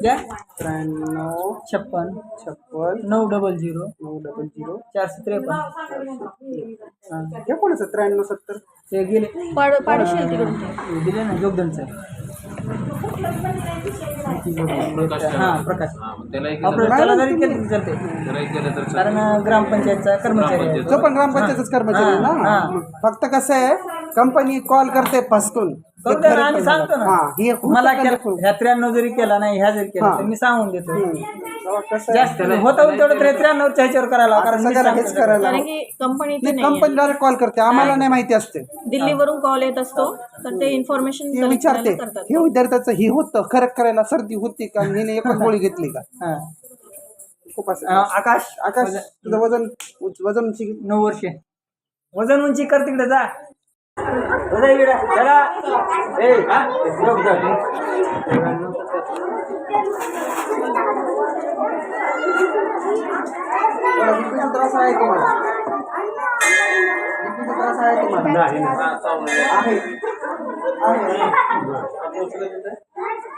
घ्या 93 56 56 900 900 453 हे कोणाचं 93 70 ते गेले पाडशील तिकडून दिले ना योगदानचं हां प्रकाश आपण त्याला जरी केलं तरी चालते कारण ग्रामपंचायतचा कर्मचारी आहे. तो पण ग्रामपंचायतच कर्मचारी आहे ना. फक्त कसं आहे कंपनी कॉल करते फसकून करू द्या ना, आम्ही सांगतो ना. हे मला केला ह्या 93 जरी केला नाही ह्या जरी केला तर मी सांगून देतो जास्त होतं तेवढं तरी 93च्या ह्याच्यावर करायला कारण मी हेच करायला कारण की कंपनीचे कंपनी डायरेक्ट कॉल करते आम्हाला नाही माहिती असते दिल्लीवरून कॉल येत असतो तर ते इन्फॉर्मेशन ते विचारते हे विद्यार्थ्याचं हे होतं खरं करायला सर्दी होती का हिने एकच गोळी घेतली का हां. खूप असं आकाश आकाश तुझं वजन वजन 9 वर्षे वजन उंची कर तिकडे जा वजन इकडे चला ए योग जा बीपीचा त्रास आहे तुम्हाला बीपीचा त्रास आहे तुम्हाला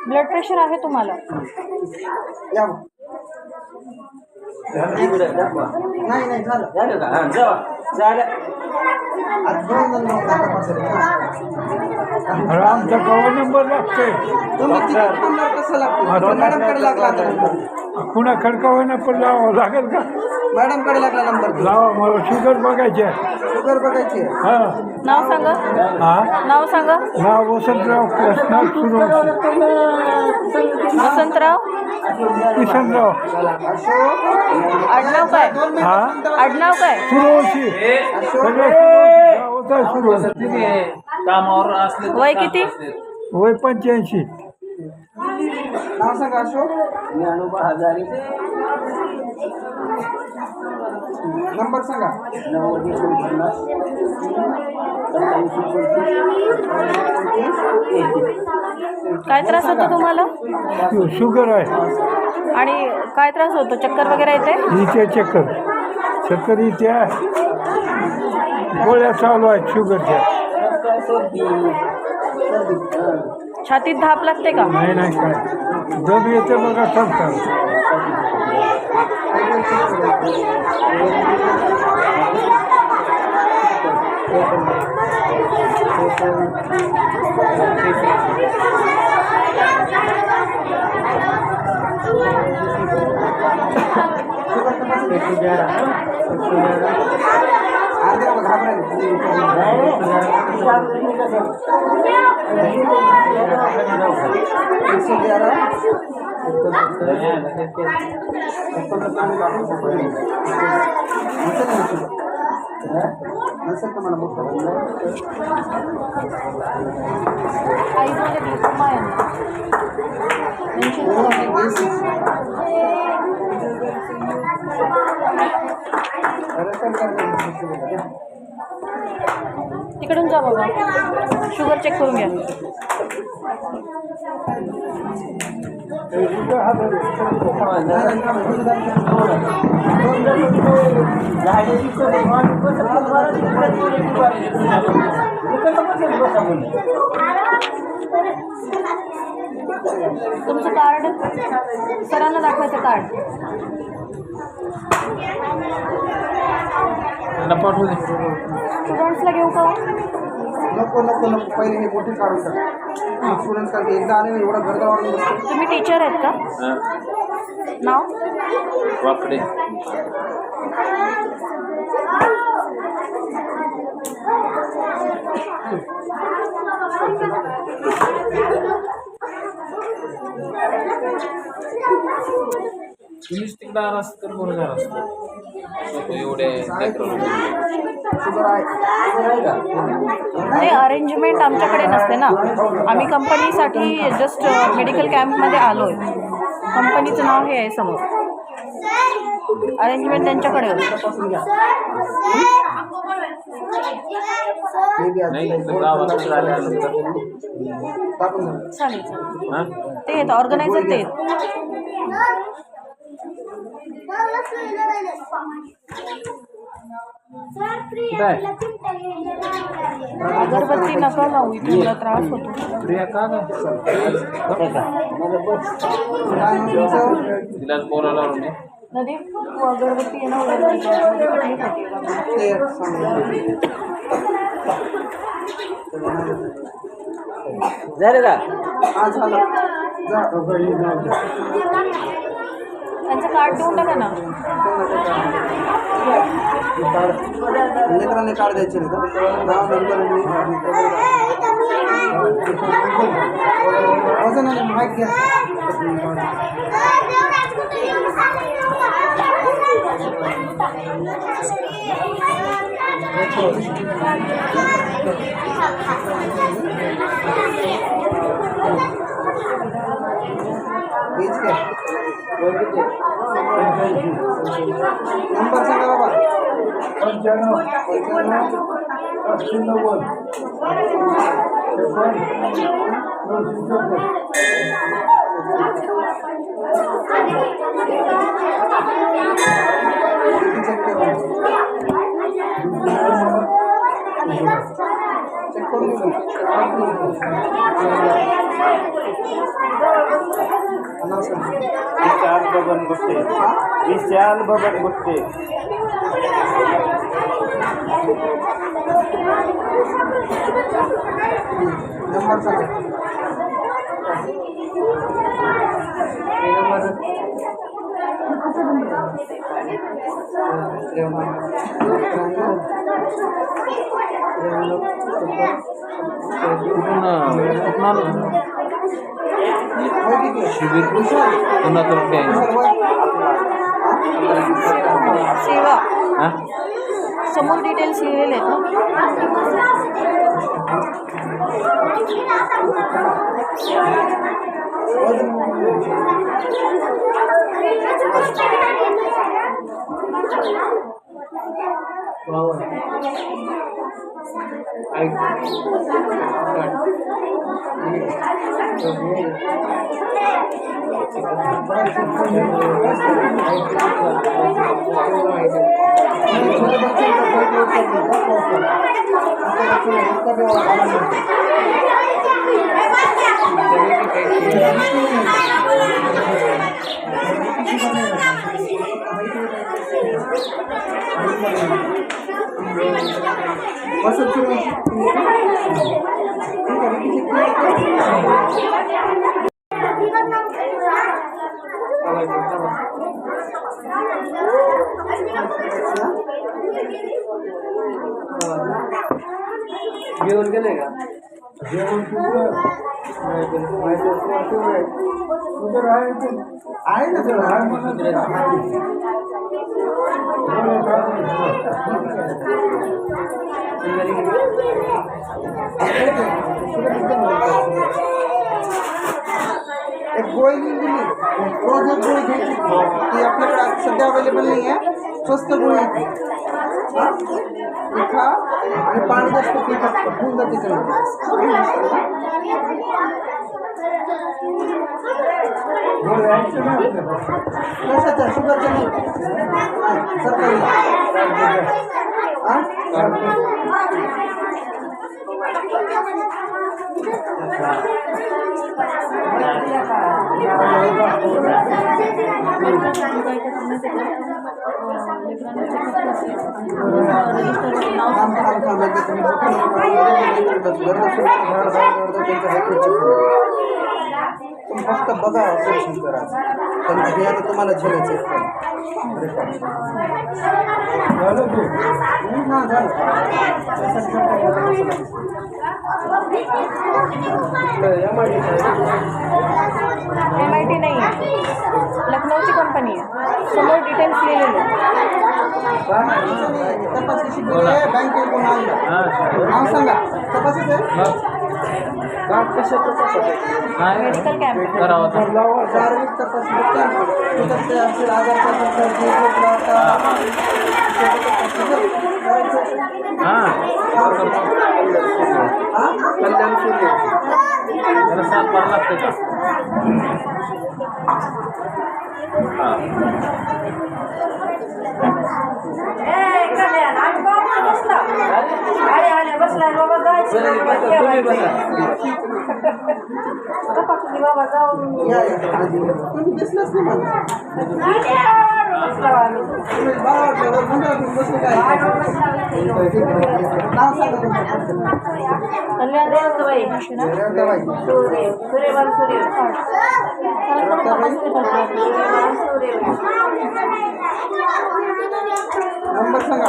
ब्लड प्रेशर आहे तुम्हाला या मग. नाही नाही झालं झालं का हां जा झालं आज 2 जण तपासायला. आमचा कवा नंबर लागतोय तुम्ही तिकीट नंबर कसं लागतो मॅडमकडे लागला आता नंबर कुणा खडकावायला पण लावावं लागेल का मॅडमकडे लागला नंबर लावा मला शुगर बघायची आहे. शुगर बघायची आहे. हा नाव सांगा हा नाव सांगा नाव वसंतराव कृष्णा सुरवशी वसंतराव किसनराव आडनाव काय हा आडनाव काय सुरवशी सगळं सुरवशी गावात आहे सुरवशी कामावर असले वय किती वय 85 नाव सांगा अशोक ज्ञानोबा हजारी नंबर सांगा 90 काय त्रास होतो तुम्हाला शुगर आहे आणि काय त्रास होतो चक्कर वगैरे येते इथे चक्कर इथे गोळ्या चालू आहेत शुगरच्या छातीत धाप लागते का नाही नाही काय दम येते बघा चालतात आईमध्ये ग्लुकोमा आहे ना. तिकडून जा बाबा शुगर चेक करून घ्या तुमचं कार्ड सरांना दाखवायचं कार्ड स्टुडंट्सला घेऊ का नको नको नको पहिले हे मोठे काढून टाक स्टुडंट्स कारण एकदा आले ना एवढा गर्दा वाढून बसतो तुम्ही टीचर आहेत का नाव वाकडे तुम्हीच तिकडं आला असतं तर बरं झालं असतं एवढे शुगर आहे का ते अरेंजमेंट आमच्याकडे नसते ना आम्ही कंपनीसाठी जस्ट मेडिकल कॅम्पमध्ये आलो आहे कंपनीचं नाव हे आहे समोर अरेंजमेंट त्यांच्याकडे होतं चालेल ते येतं ऑर्गनायझर ते येतं अगरबत्ती नका लावू तुला त्रास होतो. काय नाव तुमचं? नदी तू अगरबत्ती आहे ना अगरबत्ती ते सांगा. हा झालं जा. त्यांचं कार्ड देऊन टाका ना. लेकरांनी कार्ड द्यायचे नाही का? नाव नंबर वजन आणि माहीत घ्या. बीज घ्या. नंबर सांगा बाबा. 95 89 चेक करून घेऊ. नाव सांगा. विशाल बबन गुट्टे. विशाल बबन गुट्टे. नंबर सांगा. सेवा समोर डिटेल्स लिहिलेले आहेत घेऊन गेले का? जेवण तुझं आहे ना सर. आहे म्हणून एक गोळी दिली. रोज एक गोळी घ्यायची. ती आपल्याकडे सध्या अवेलेबल नाही आहे. स्वस्त गोळी आहे ती. ती खा आणि पाणी जास्त पिठात होऊन जाते सगळं. कशाच्या? शुगरच्या नाही. सरकारी. फक्त बघा ऑपरेशन करा. पण हे आता तुम्हाला झेलायचं आहे. MIT नाही आहे, लखनौची कंपनी आहे. समोर डिटेल्स लिहिलेले तपासणी बँकेत कोण आणलं? नाव सांगा. तपासायचं मेडिकल कॅम्प. शारीरिक तपासणी कॅम्प. त्याच्यात ते असेल आधार कार्ड कल्याण सूर्य. ए, इकडे या तुम्ही दिसलंच नाही मला. तुम्ही बरं वाटलं, वर गोंधळ घेऊन बसले काय? नाव सांगा तुमचं. रेवताबाई. नंबर सांगा.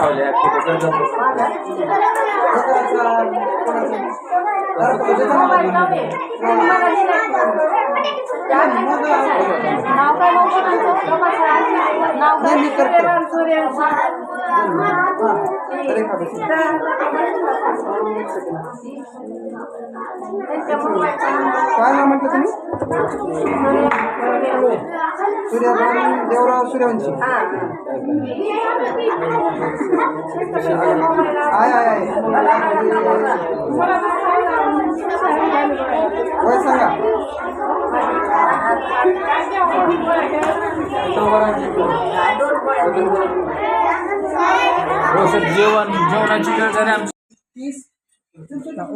नाव काय नाव नाही, मी करतो. काय नाव म्हटलं तुम्ही? सूर्यभान देवराव सूर्यवंशी. आहे. वय सांगा. जेवणाची वेळ झाली आमची. 30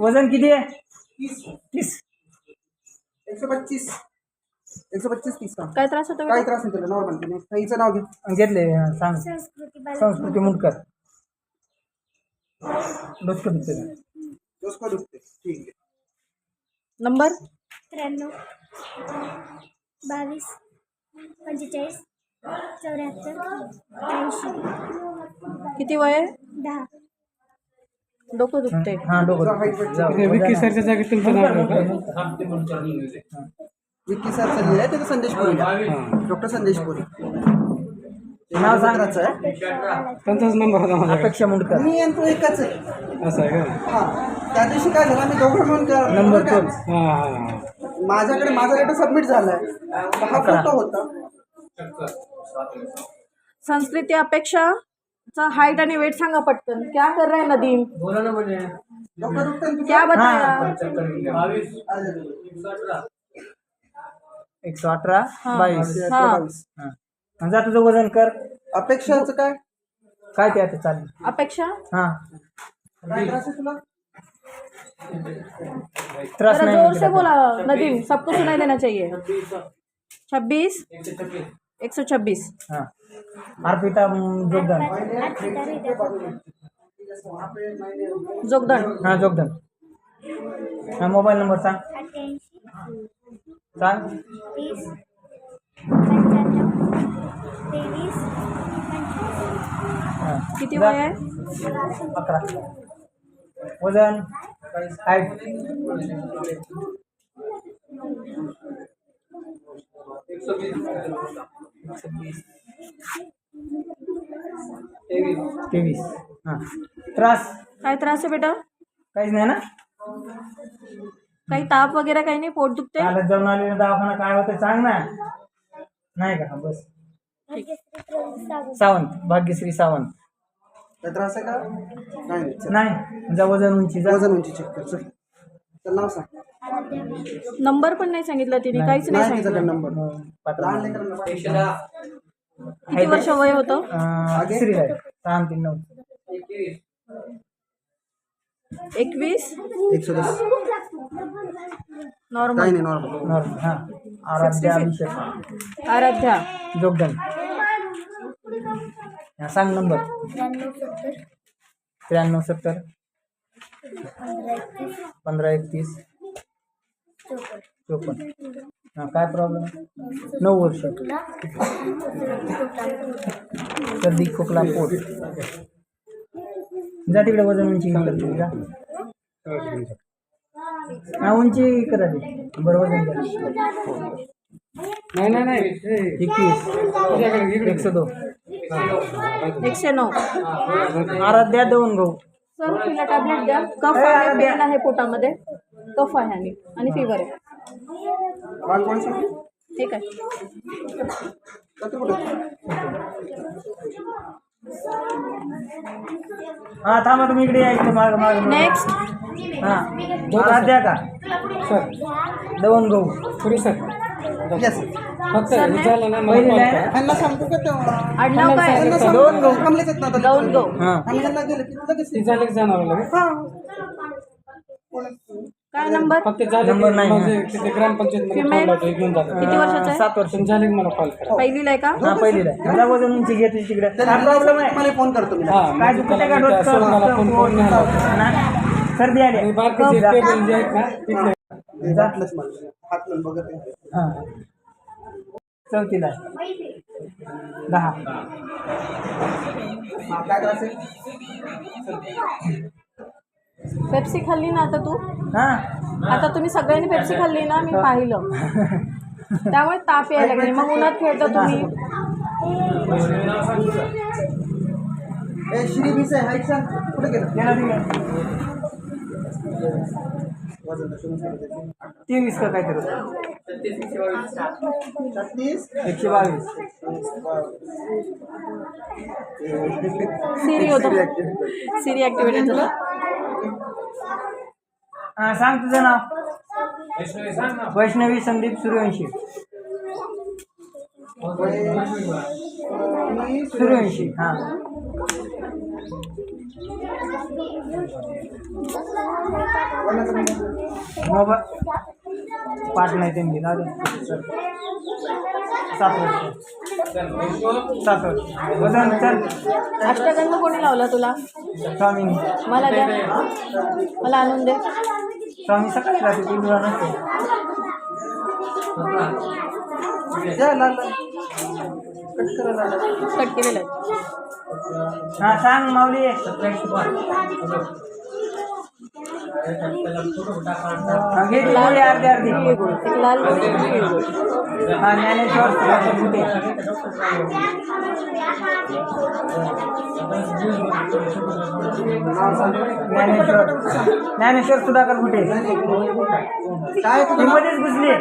वजन किती आहे? 30 125 125 30 का? काय त्रास होतो काय त्रास नाही तुला? नॉर्मल नाही. हिचं नाव घे. घेतले सांग. संस्कृती मुंडकर. डोसकं दुखते. डोसकं दुखते. ठीक आहे. नंबर 93 22 45 74 80 किती वय आहे? 10 डोकं दुखते. हा डोकं. विकी सरच्या जागी तुमचं नाव आहे का? विकी सर लिहिलं आहे त्याचं संदेश पुरी. डॉक्टर संदेश पुरी. नाव सांग. आहे. त्यांचाच नंबर होता माझ्याकडे. अपेक्षा मुंडकर. मी आणि तो एकच आहे. असं आहे का? हा. त्या दिवशी काय झालं, मी दोघं मिळून नंबर काय? तोच. माझ्याकडे माझा डेटा सबमिट झालाय. हा फोटो होता. संस्कृती अपेक्षाचा हाइट आणि वेट सांगा पटकन. क्या कर रहा है नदीम? डॉक्टर उत्तम क्या बताया? 118 हा. 22. हा. हा. जा तुझं वजन कर. अपेक्षाचं काय? काय ते आता चालेल. अपेक्षा हा काय त्रास आहे तुला? त्रास जरा नाही जोर होत से तिला. बोला नदीम, सबको सुनाई देना चाहिए. 26 126. हा. अर्पिता जोगदन. जोगदंड. हा जोगदन. हा मोबाईल नंबर सांग. 88 सांग. 30 95 23 हा. किती जा. वय आहे? 11. वजन हाईट 23. हा. त्रास काय त्रास आहे बेटा? काहीच नाही ना? काही ताप वगैरे काही नाही? पोट दुखते? कालच जाऊन आलेला दवाखाना काय होतं सांग ना. नाही का? बस. सावंत भाग्यश्री सावंत. काय त्रास आहे का? नाही. नाही जा वजन उंची जा. वजन उंची चेक कर. चल. चल नाव सांग. नंबर पण नाही सांगितला तिने, काहीच नाही नाही तिचा सांगितलं. नंबर. पाठवा. लहान लेकरांना किती वर्ष वय होतं? तिसरीला आहे. 6 3 9. 21. 110. नॉर्मल. काही नाही नॉर्मल. नॉर्मल. हा. आराध्या अभिषेक आराध्या. जोगदन. हा, सांग नंबर. 93 70 15 31 54. हा काय प्रॉब्लेम? 9 वर्ष. सर्दी खोकला पोट. जा तिकडे वजन उंची करते जा. हा उंची करा ते. बरं वजन द्या. नाही 21 102. 109. आराध्या 2 गहू. सर तिला टॅबलेट द्या. कफ आहे, पेन आहे पोटामध्ये, कफ आहे आणि फीवर आहे. बाळ कोण सांग? ठीक आहे. जातो कुठं? हा थांबा तुम्ही इकडे यायचं माग माग. नेक्स्ट. हा आराध्या का? सर 2 गहू. पुढे सर Yes. फक्त विचारलं ना मला पहिली call लाईन. करा. त्यांना सांगतो का तेव्हा? आडनाव काय? त्यांना सांगतो. 2 गहू. थांबलेच आहेत ना आता. दोन गहू. हा आणि यांना गेलं की लगेच ती झाली की जाणार लगेच. हा. काय नंबर? नंबर नाही फिमेल किती वर्षाचा आहे? 7 वर्ष झाले मला कॉल करा. पहिलीला आहे का? हा पहिलीला आहे. मला वजन उंची घेतली तिकडे काय प्रॉब्लेम आहे मला फोन करतो मी. काय दुखत आहे का डोकं? मला फोन सर्दी आली बारकाचे टेबल जे आहेत ना तिथले वाटलंच मला. हात लावून बघत आहे. हा 4थीला आहे. 10 हा, काय करायचं? पेप्सी खाल्ली ना आता तू? हा आता तुम्ही सगळ्यांनी पेप्सी खाल्ली ना, मी पाहिलं. त्यामुळे ताप यायला लागली. मग उन्हात खेळता तुम्ही. ए श्री बीस आहे हाईट सांग कुठे गेलं? गेला तिकडे. वजन तर शोधून सांगितलं त्याचं. 23 का काय करू 36 122 सिरी होतं. सिरी ॲक्टिवेटेड झालं. हा सांग तुझं नाव. वैष्णवी संदीप सूर्यवंशी. सूर्यवंशी हा मोबाईल पाठ नाही त्यांनी 7 वर्ष 7 वर्ष वजन चल अष्टगंध कोणी लावला तुला? स्वामींनी. मला द्या, मला आणून दे. स्वामी सकाळी राहते ती दुरा नसते. जा लाल लाल. कट करा लाल. कट केलेलं आहे. हा सांग माऊली. घे ती गोळी अर्धी अर्धी. एक लाल गोळी, एक हिरवी गोळी. हा ज्ञानेश्वर सुधाकर घुटे. ज्ञानेश्वर सुधाकर घुटे. काय ती मध्येच घुसली.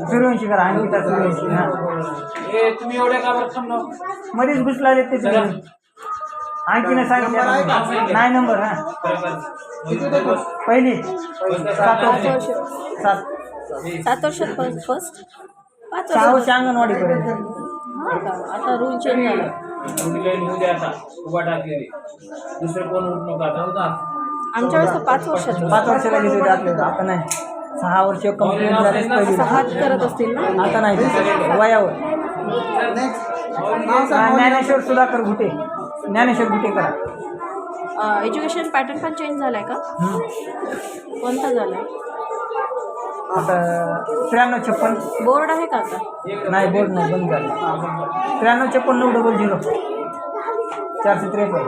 सूर्यवंशी करा अंकिता सूर्यवंशी. हा तुम्ही एवढ्या का बरं मध्येच घुसला ते आणखीन सांगितलं नाही नंबर. हा पहिली 7 वर्ष 7 7 वर्षात फर्स्ट 5 6 वर्ष. वर्ष अंगणवाडी पर्यंत. हा का? आता रूल चेंज झाला. आता उभा टाकलेली दुसरे कोण उठ नको आता आमच्या वेळेस तर 5 वर्षाचं. 5 वर्षाला घेतली होती आपल्याला. आता नाही 6 वर्ष कंप्लीट झाले पहिली. 6 करत असतील ना? आता नाही वयावर. नेक्स्ट नाव ज्ञानेश्वर सुधाकर घुटे. ज्ञानेश्वर घुटे करा. एज्युकेशन पॅटर्न पण चेंज झालाय का? कोणता झालाय? आता 9356 बोर्ड आहे का आता? नाही बोर्ड नाही बंद झालं. 9356 453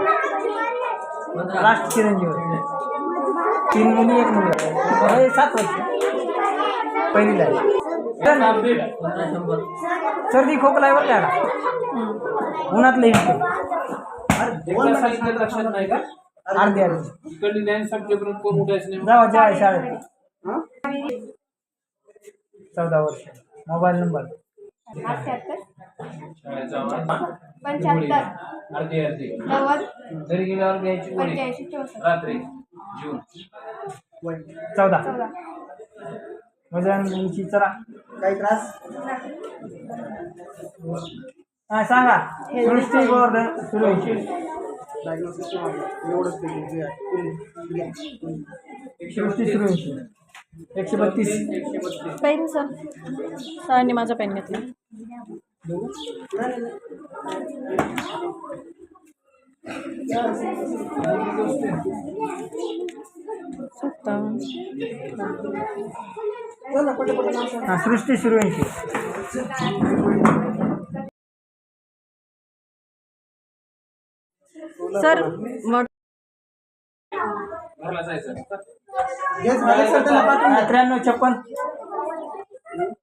लास्ट चिरंजीव. 3 मुली 1 मुलगा. 7 वर्ष पहिलीला आहे. सर्दी खोकला आहे बरं त्याला. उन्हातलं हिंडतो. लक्षात नाही का अर्धी अर्धी इकडली लाईन संपल्यापर्यंत कोण उठायचं नाही जावा जेवाय शाळेत. 14 वर्ष. मोबाईल नंबर 75 अर्धी अर्धी 90 घरी गेल्यावर घ्यायची गोळी 85 रात्री जून 14 वजन उंची चला. काही त्रास? हा सांगा. सृष्टी गोवर्धन सूर्यवंशी. डायग्नोसिस एवढंच जे आहे. सृष्टी सूर्यवंशी 132 पेन सर. सरांनी माझा पेन घेतला. हा सृष्टी सूर्यवंशी. सर मग घरला जायचं हे झालं सर त्याला पाठवून द्या. 9356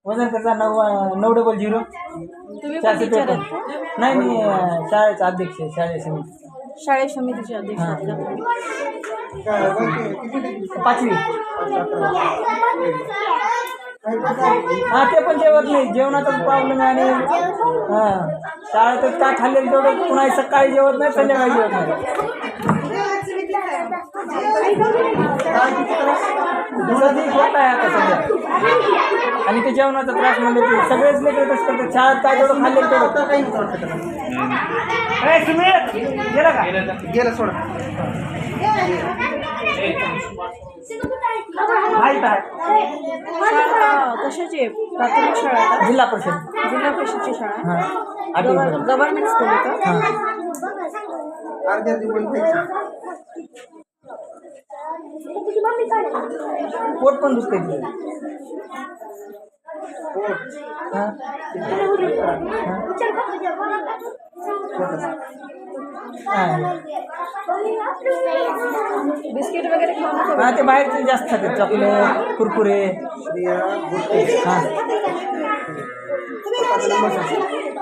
वजन त्याचा 900. तुम्ही पण टीचर आहेत का? नाही मी शाळेचा अध्यक्ष आहे. शाळेच्या समिती शाळेत समितीचे अध्यक्ष आहेत का तुम्ही? काय वय किती degree? 5वी. काही त्रास? हा ते पण जेवत नाही. जेवणाचाच प्रॉब्लेम आहे. आणि हा शाळेतच काय खाल्लेलं तेवढं पुन्हा सकाळी जेवत नाही संध्याकाळी जेवत नाही. सर्दी खोकला आहे आता सध्या. आणि ते जेवणाचा त्रास म्हणजे ते सगळेच लेकर कसं करतात. शाळेत काय तेवढं खाल्लेलं तेवढं. आता काही नाही वाटत त्याला. ए, सुमित गेला का? गेलं सोडा. शाळा कशाची आहे? प्राथमिक शाळा आहे का? जिल्हा परिषद. जिल्हा परिषदची शाळा आहे? हां गव्हर्नमेंट स्कूल आहे का? हां अर्धी अर्धी गोळी खायची. पोट पण दुखते तिथे. हां बिस्किट वगैरे खाऊन नको. हां ते बाहेरचे जास्त खातात चॉकलेट कुरकुरे. स्त्रिया गोष्टी हां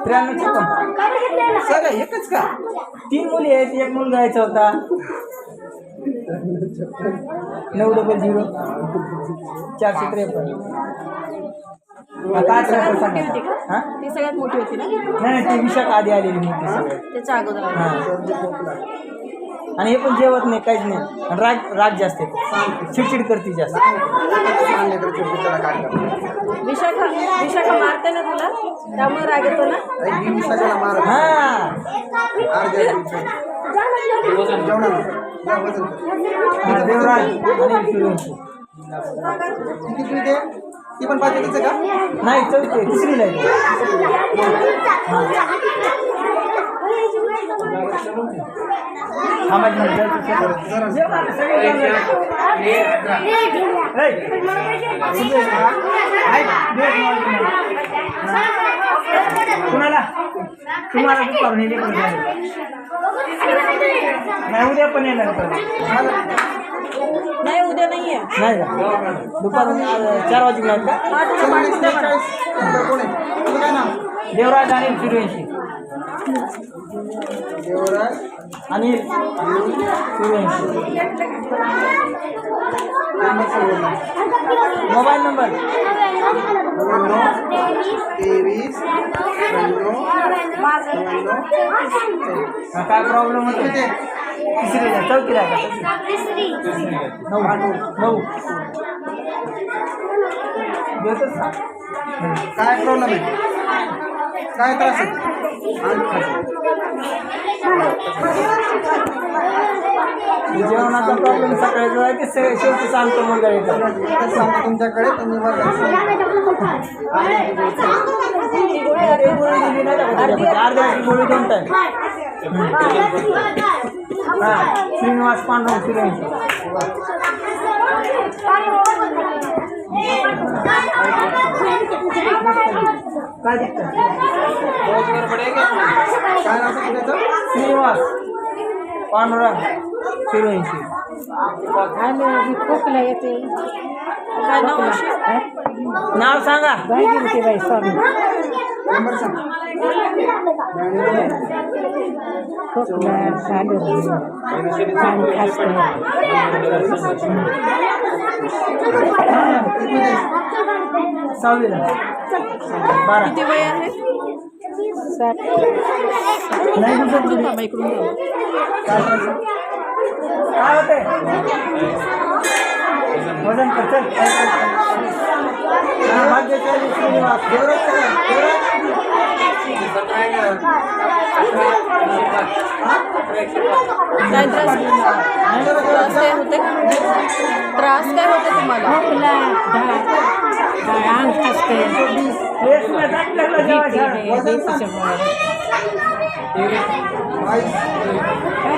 93 56. सगळं एकच का? 3 मुली आहेत, 1 मुलगा यायचा होता. 900 453. काय मोठी होती का? हां ती सगळ्यात मोठी होती ना? नाही ती विशाख आधी आलेली मोठी सगळं. त्याच्या अगोदर आली. हां आणि हे पण जेवत नाही काहीच नाही. आणि राग जास्त येतो, चिडचिड करते जास्त. विशाखा मारते ना तुला, त्यामुळे राग येतो ना? हां देवराज आणि सूर्यवंशी. ती पण पाचवीचं का? नाही 4थी 3रीला आहे. कुणाला तुम्हाला दुपारून नाही उद्या पण येणार नाही उद्या नाही आहे. नाही का दुपारून 4 वाजता येणार का? कोण आहे? तुझं काय नाव? देवराज आणि सूर्यवंशी. देवराज अनिल सूर्यवंशी. मोबाईल नंबर 23 काय प्रॉब्लेम होतो? 3रीला 4थीला आहे का? 9 देतच ना. काय प्रॉब्लेम आहे? काय त्रास आहे? जेवणाचा प्रॉब्लेम सकाळचा आहे की शेवटी सांगतो मंडळी. सांगतो तुमच्याकडे तुम्ही अर्ध्या गोळी 2 टाइम. हां श्रीनिवास पांडुरंग सूर्यवंशी. काय दिसतं? काय नाव आहे त्याचं? श्रीनिवास पांडुरंग सूर्यवंशी. खोकला येते. काय नाव आहे? नाव सांगा. नंबर सांग. सहावीला 12. किती वय आहे? नाही इकडून थांबा, इकडून थांबा. काय होते वजन कसं? भाग्यशाली श्रीनिवास. काय त्रास काय होते? त्रास काय होते तुम्हाला? अंग खासते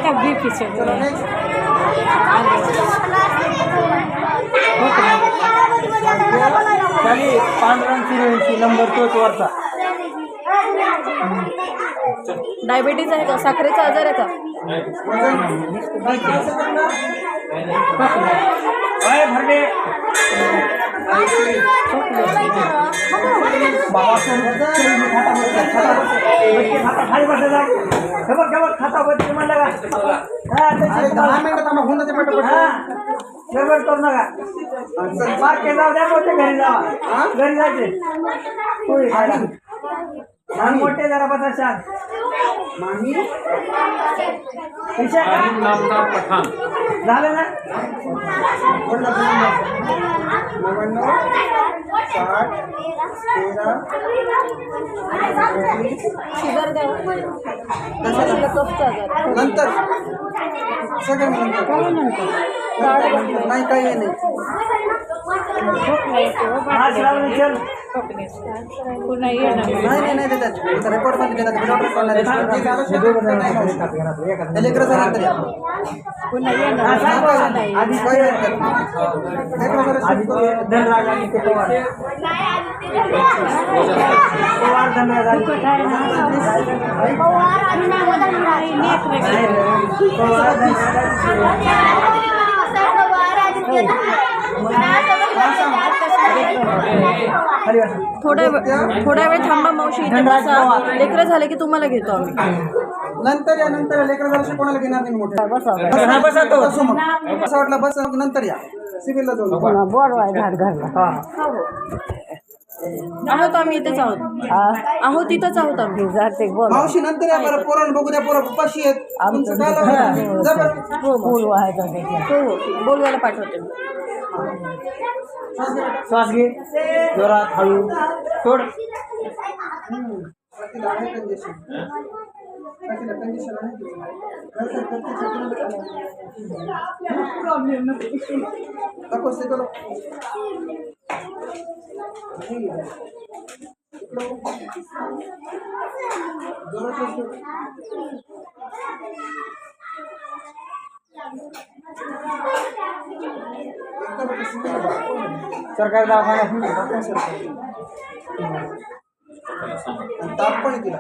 काय बीपीचे खाली पांढरंग सूर्यवंशी नंबर तोच वरचा. डायबिटीज आहे का? साखरेचा आजार आहे का? भरले बाबा खाली बसायचा. खाता बसते म्हणलं का? 10 मिनिटं थांबा. होऊन जाते पटापट. गडबड करू नका. बाकी जाऊ द्या, मोठे घरी जावा. घरी जायचे पोळी खायला. आणि मोठे जरा बसा शांत. माही पैसे आदिम नामदार पठाण. झालं ना? बोलला तुम्ही. 99 60 13 शुगर द्या नंतर सगळं नंतर नाही काही नाही. हा श्रावणी चल. पुन्हा येणार नाही नाही नाही देतात रेकॉर्ड मध्ये देतात डॉक्टर सांगणार जे झालं शेवटी नाही लेकरं झालं तर पुन्हा येणार हा, सांग बरं. आधी काही हरकत नाही. लेकरं झालं आधी शेवटी धनराज आणि ते पवार. पवार धनराज आणि आहे ना पवार आणि पवार थोड्या वेळ थांबा मावशी इथे बसा. लेकरं झाले की तुम्हाला घेतो आम्ही. नंतर या नंतर लेकरं झालं कोणाला घेणार नाही मोठे बसा तो. बसू मग असं वाटलं बस नंतर या सिव्हिलला जाऊ. आहोत आम्ही इथेच आहोत इथंच आहोत आम्ही. मावशी नंतर या बरं पोरांना बघू द्या पोरं उपाशी आहेत तुमचं काय लावलं? जा बरं. हो बोलवायला पाठवते मी. श्वास घे जोरात हळू सोड. तिला आहे कंडिशन. तिला कंडिशन आहे की? दाखव ते करो. जोरात बसतो. सरकारी दवाखान्यात आणि ताप पण आहे तिला.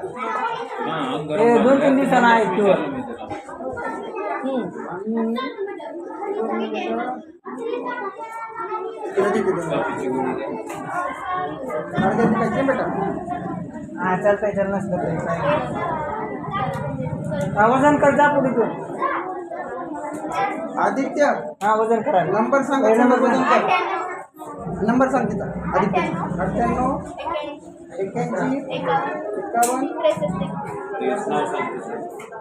हे 2-3 दिवसांना आहे तू. तिला देते ते. अर्ध्या ठिकाणी ते बेटा. हा चालतंय चल नसलं तरी काय. हा, वजन कर जा पुढे तू. आदित्य हा वजन करायला नंबर सांग. वजन कर. नंबर सांग तिचा आदित्य. 98 81 51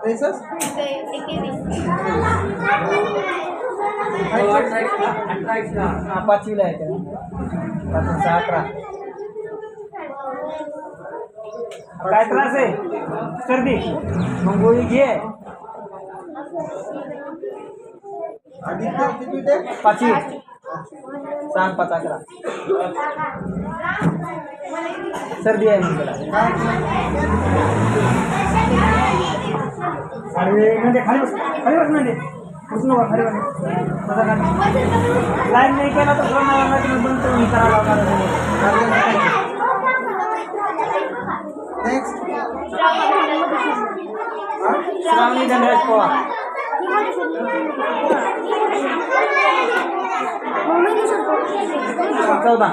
63. हा 5वीला आहे त्या. 11. काय त्रास आहे? सर्दी मग गोळी घे. आदित्य किती ते? 5वी सांग 5-11. सर्दी आहे म्हणजे खाली बस म्हणजे खाली बस. लाईन नाही केला तर बंद करून करावं लागणार. नेक्स्ट श्रावणी धनराज पवार. 14.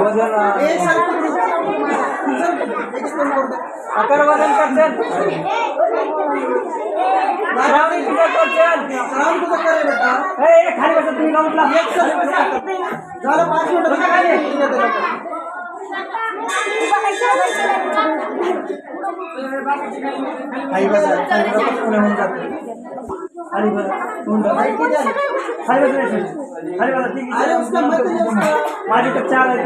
वजन अकर वजन करचल. श्रावणी तुझं करचल. खाली बसा तुम्ही गावातला. झालं 5 मिनिटं खाली. खाली बसा. पुणे होऊन जातं. खाली बसा. खाली बसा. खाली बसा. माझी तर 4 आहे.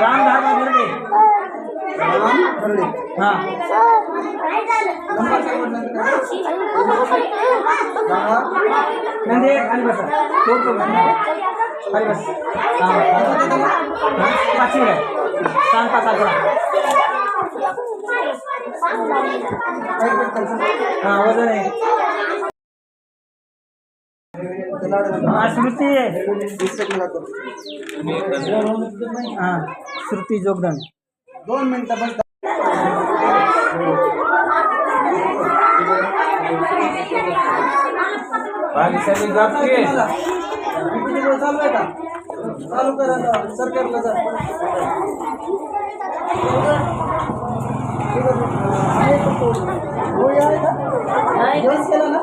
राम धाबा भरले. हा नंदे खाली बसा. खाली बस. 5वीला आहे. सांग 5-11. हा वजन आहे. हा श्रुती आहे. हा श्रुती जोगदंड. 2 मिनिटं बस. चालू आहे का? चालू करा सरकारला जा. गोळी आहे का? जेवण केलं ना?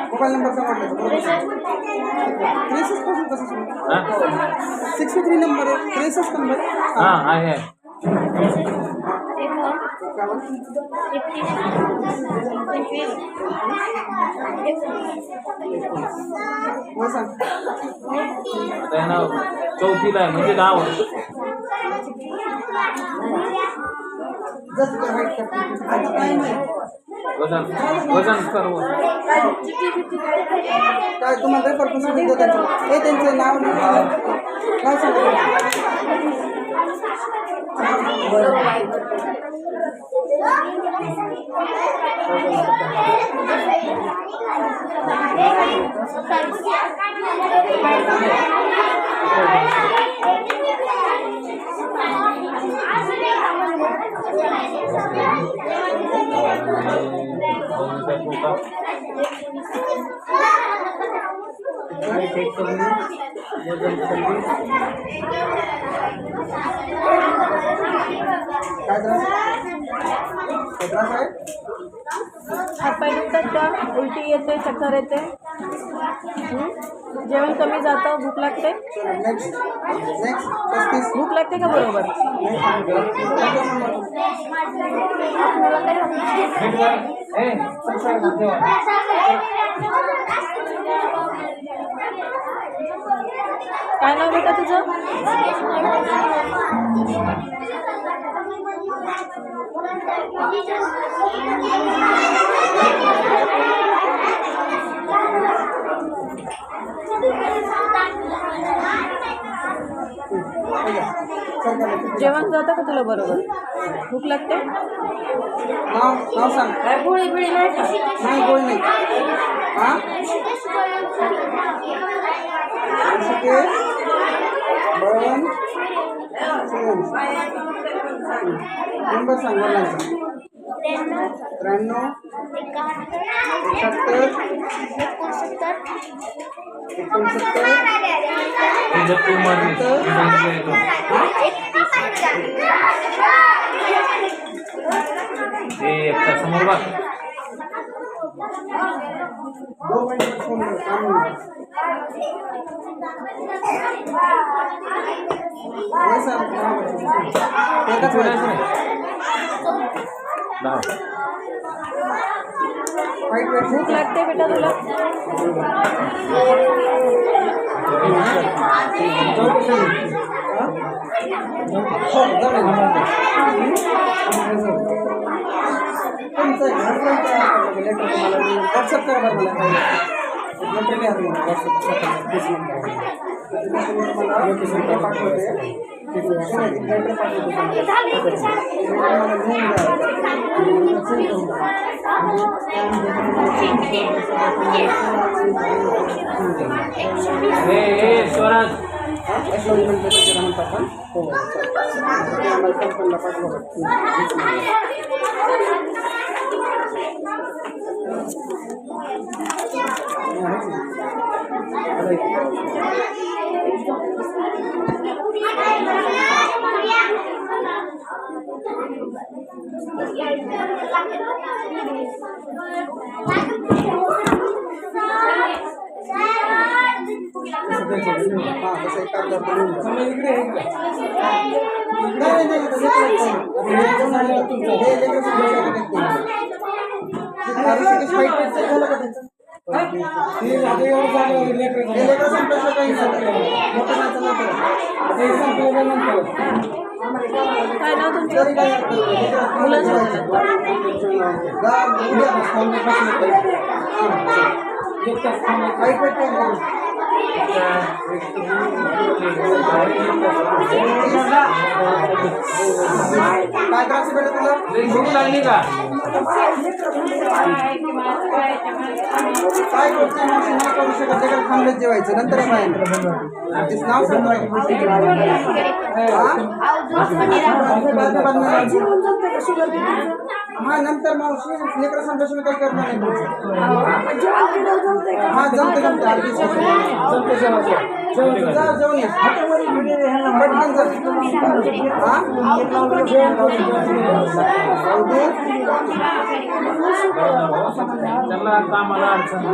मोबाईल नंबर सांगितलं 63 पासून कसं सुरू? 63 नंबर आहे 63 नंबर हा आहे हो सांग. आता नाव चौथीला आहे म्हणजे 10 वर्ष जसं काय वाईट करते. आता काय नाही वजन वजन सर्व काय तुम्हाला रेफर करून देतो त्यांचं हे त्यांचं नाव नाही काय सांगतो काय त्रास आहे? हातपाय दुखतात का? उलटी येते, चक्कर येते, जेवण कमी जातं, भूक लागते. नेक्स्ट 35 भूक लागते का बरोबर? काय नाव बेटा तुझं? जेवण जातं का तुला बरोबर? भूक लागते? नाव सांग. गोळी बिळी नाही का? नाही गोळी नाही. हां बळवंत नंबर सांग मुलांचा 93 समोर बघ 2 मिनिट फोन भूक लागते बेटा तुला? व्हॉट्सअप करा बरं मला लेटर घ्या व्हॉट्सअप पाठवते लेटर स्वराज काय नाव तुमचं? मुलांचं काय त्रास भेटत तुला? भूक लागली का? काय करते मावशी नाही करू शकत ते थांबलेच जेवायचं नंतर नाव सांग हा नंतर मावशी लेकरं संपल्याशिवाय मी काही करणार नाही तुमचं. हा जमते जमते आरती जा जेवण या पटकन जा. हा त्यांना कामाला अडचण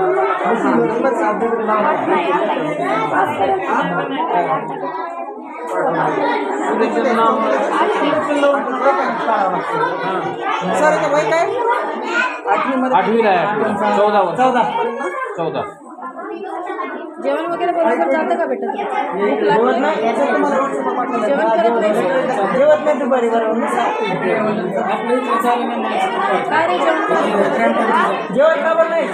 सर का वय काय 8वीला आहे 14 जेवण वगैरे बरोबर जातं का बेटा तुला? भूक लागली? जेवण करत नाही? जेवत नाही दुपारी बरोबर काय रे जेवण करत? जेवत का बरं नाही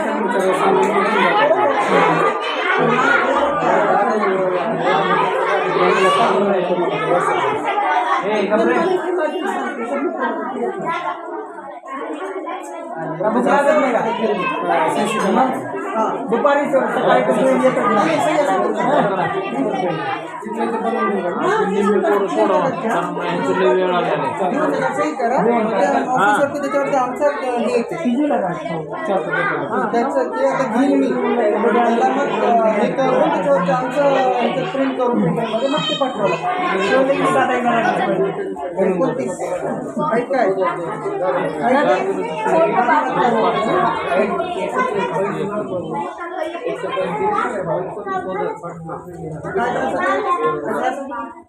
भूक लागत नाही का दुपारी सकाळी कसं येतच नाही वेळ आलेला सही करा ऑफिसवरती त्याच्यावरती आमचं हे येते त्याचं ते आता घेईन मी त्याला मग हे करून त्याच्यावरती आमचं प्रिंट करून पेपरमध्ये मग ते पाठवायला 29 काय काय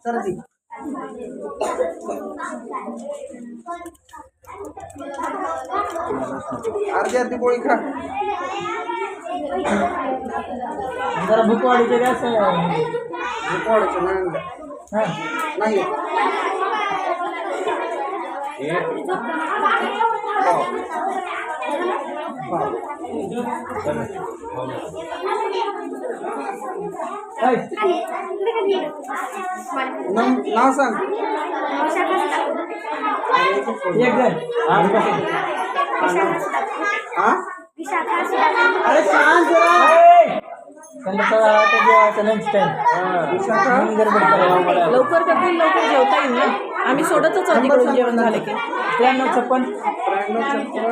सर्दी अर्धी पोळी खा जरा भूकवाडीचे जास्त भूकवाडीचं नाही नाव सांग एक जण हा अरे शांत जरा लंच टाइम लवकर करतील लवकर जेवता येईल ना. आम्ही सोडतच आहोत तिकडून जेवण झालं की. 9356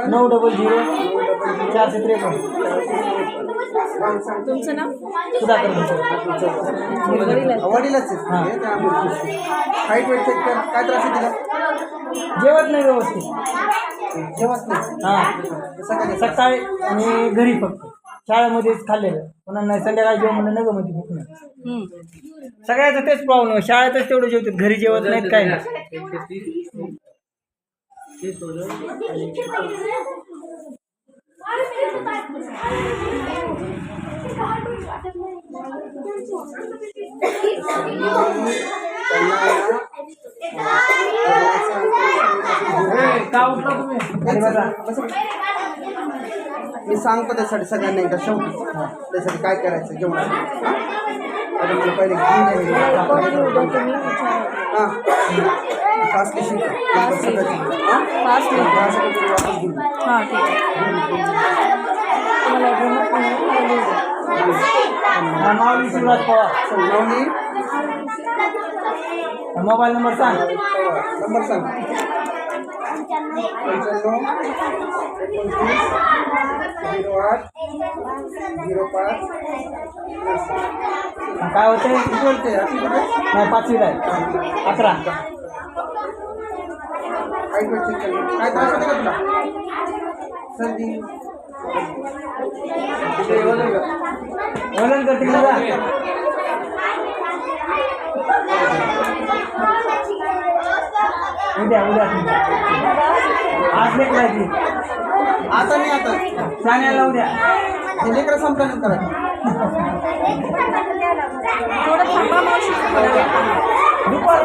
900 453. तुमचं नाव? सुधाकर वडिलाच हाईट वेट चेक कर काय त्रास आहे तिला जेवत नाही व्यवस्थित जेवत नाही हां सकाळी आणि घरी फक्त शाळेमध्येच खाल्लेलं पुन्हा नाही संध्याकाळी जेवण म्हणलं नगं मध्ये भूक नाही सगळ्याचा तेच प्रॉब्लेम शाळेतच तेवढं जेवतात घरी जेवत नाहीत काय नाही मी सांगतो त्यासाठी सगळ्यांना एकदा शेवटी त्यासाठी काय करायचं जेवणासाठी मला पहिले हां फास्ट हां ठीक आहे. माऊली सुरुवात पवार मोबाईल नंबर सांग नंबर सांग 95 08 05 काय होतं किती बोलते नाही 5वीला आहे 11 काय त्रास होते का तुला सर्दी वलन करते का उद्या आज नाही करायची आता नाही आता चाण्याला उद्या हे लेकरं संपल्यानंतर थोडं थांबा मावशी. दुपार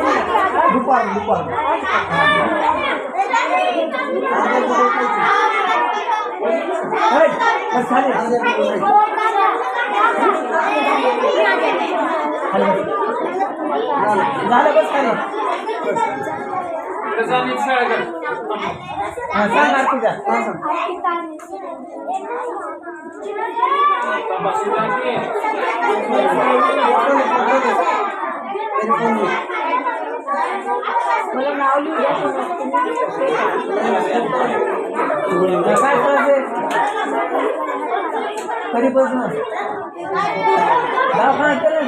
बस झाले झालं बस खाली हां सांग आरतीचा मला नाव लिहू द्या. काय त्रास आहे कधीपासून दवाखाना केला